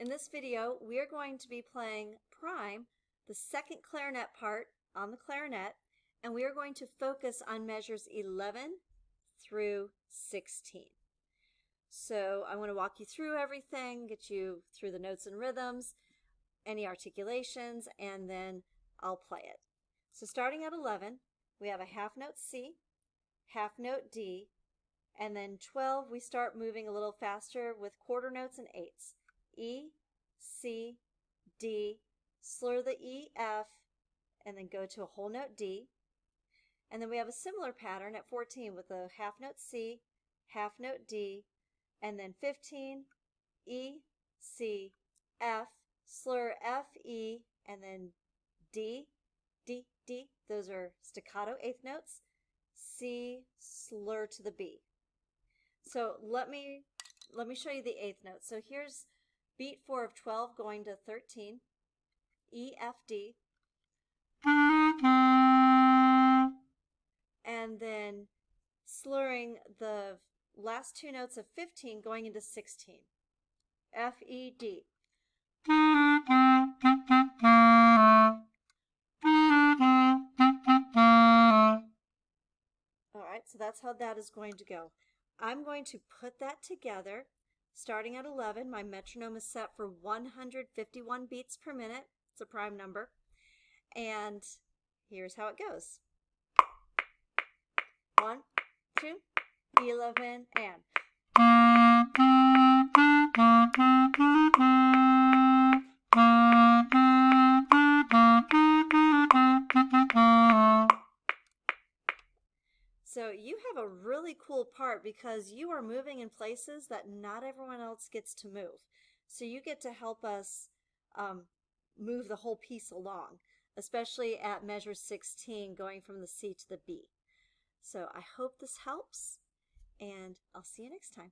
In this video, we are going to be playing prime, the second clarinet part on the clarinet, and we are going to focus on measures 11 through 16. So I want to walk you through everything, get you through the notes and rhythms, any articulations, and then I'll play it. So starting at 11, we have a half note C, half note D, and then 12 we start moving a little faster with quarter notes and eighths. E, C, D, slur the E, F, and then go to a whole note D. And then we have a similar pattern at 14 with a half note C, half note D, and then 15, E, C, F, slur F, E, and then D, D, D. Those are staccato eighth notes. C, slur to the B. So let me show you the eighth note. So here's beat 4 of 12 going to 13, E, F, D, and then slurring the last two notes of 15 going into 16, F, E, D. All right, so that's how that is going to go. I'm going to put that together. Starting at 11, my metronome is set for 151 beats per minute. It's a prime number. And here's how it goes. 1, 2, 11, and. So you have a really cool part because you are moving in places that not everyone else gets to move. So you get to help us move the whole piece along, especially at measure 16 going from the C to the B. So I hope this helps, and I'll see you next time.